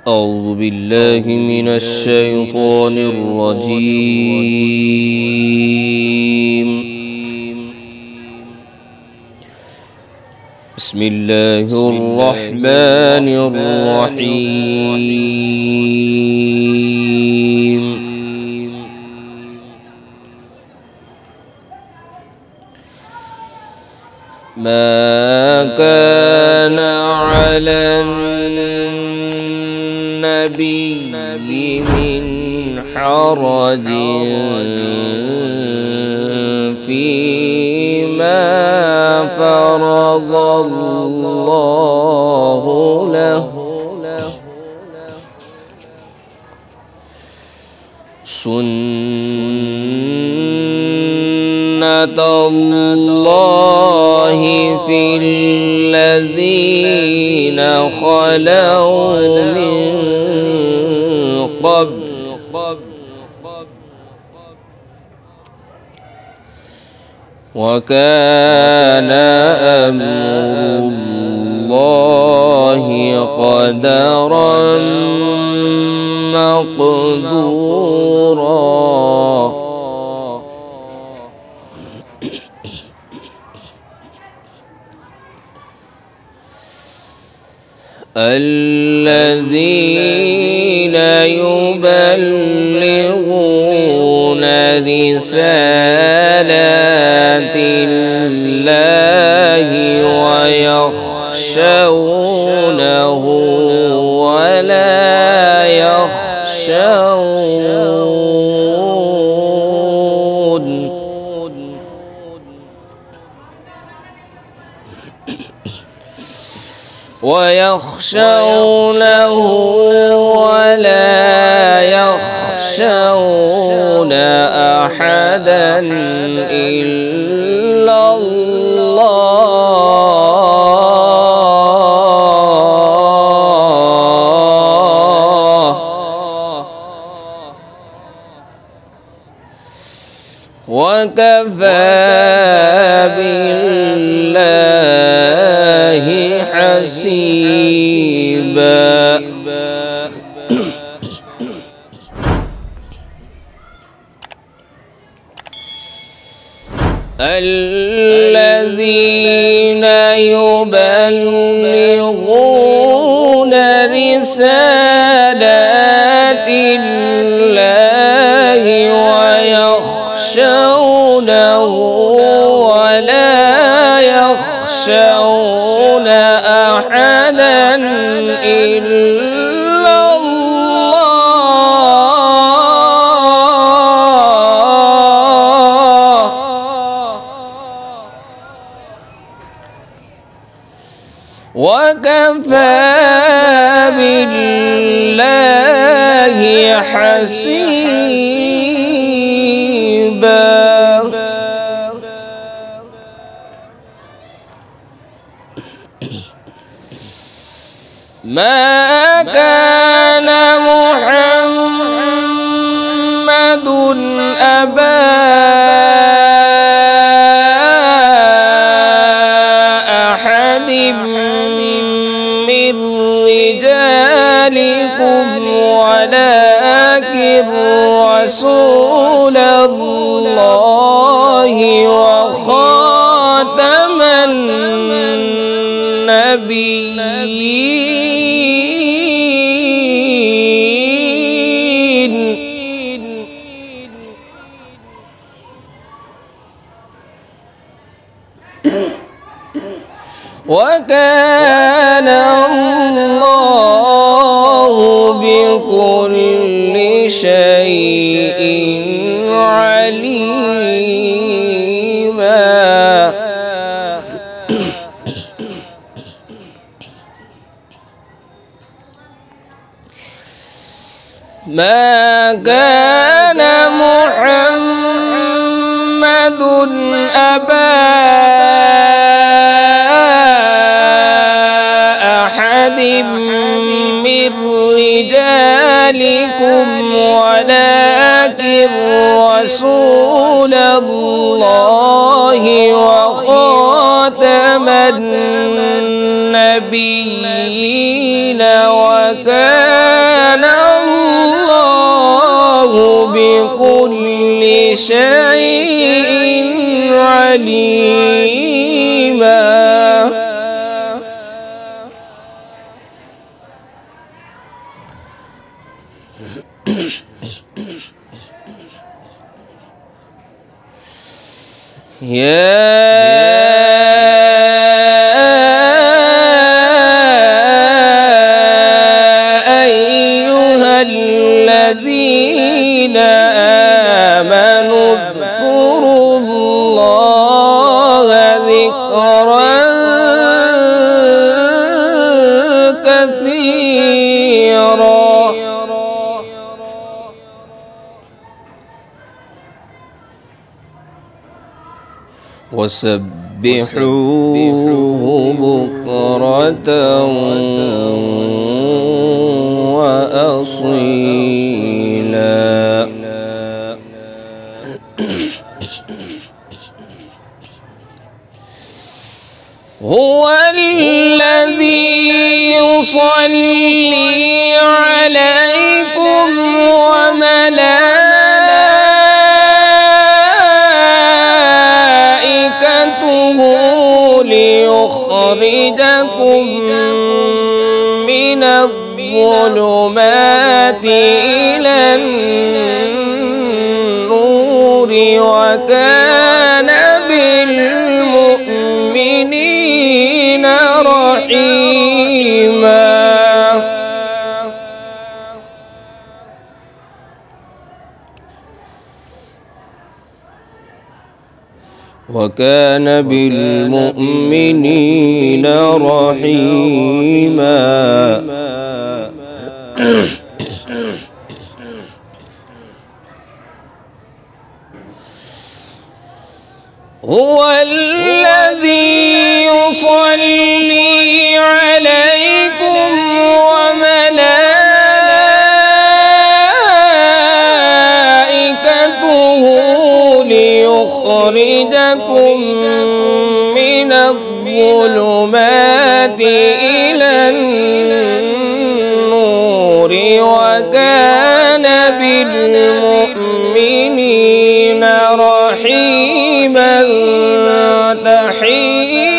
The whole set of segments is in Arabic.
أعوذ بالله من الشيطان الرجيم. بسم الله الرحمن الرحيم. ما كان على النبي من حرج فيما فرض الله له، سنة الله في الذين خلوا من قبل، وكان أمر الله قدرا مقدورا. الذين يبلغون رسالات الله ويخشونه ولا يخشون أحدا إلا الله، وكفى بالله حسيبا. الذين يبلغون رسالات الله ويخشونه ولا يخشون أحدا إلا الله، وكفى بالله حسيبا. ما كان محمد أبا أحد من رجالكم ولكن رسول الله وخاتم النبيين، وكان الله بكل شيء عليما. ما كان محمد أبا أحد من رجالكم ولكن رسول الله وخاتم النبيين وكان شيء عليما. يا أيها الذين آمنوا اذكروا الله ذكرا كثيرا وسبحوه بكرة وأصيلا. هو الذي يصلي عليكم وملائكته ليخرجكم من الظلمات إلى النور وكان بالمؤمنين رحيما. وكان بالمؤمنين رحيما. هو الذي يصلي عليكم وملائكته ليخرجكم من الظلمات إلى النور وكان بالمؤمنين رحيما.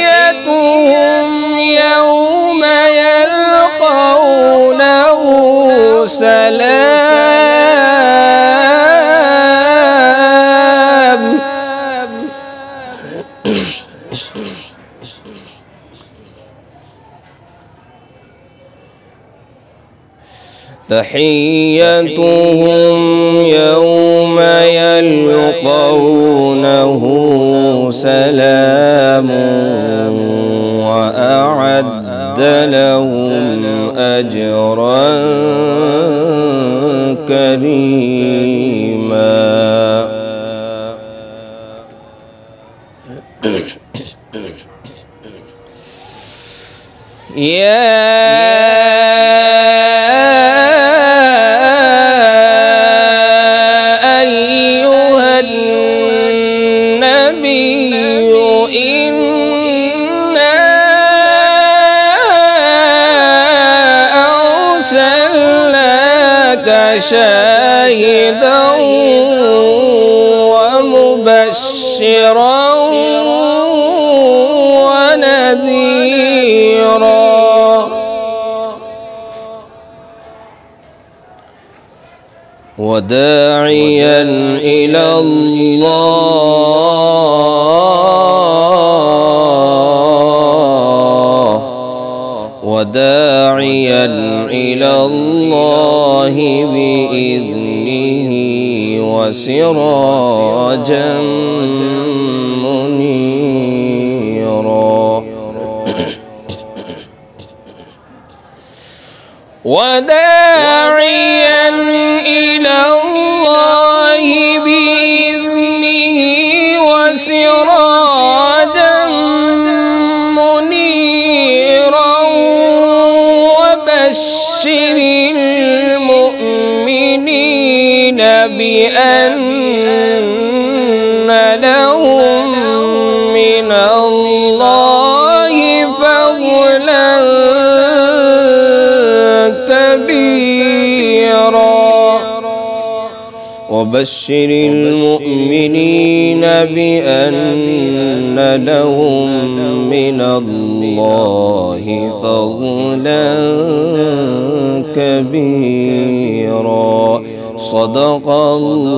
تحيتهم يوم يلقونه سلام. تحيتهم يوم يلقونه سلام وأعد لهم أجرا كريما. يا أيها النبي إنا أرسلناك شاهدا ومبشرا ونذيرا وداعيا إلى الله بإذنه وسراجا منيرا. وداعيا إلى الله بإذنه وسراجا منيرا وبشر المؤمنين بأن لهم من الله فضلا كبيرا وبشر المؤمنين بأن لهم من الله فضلا كبيرا. صدق الله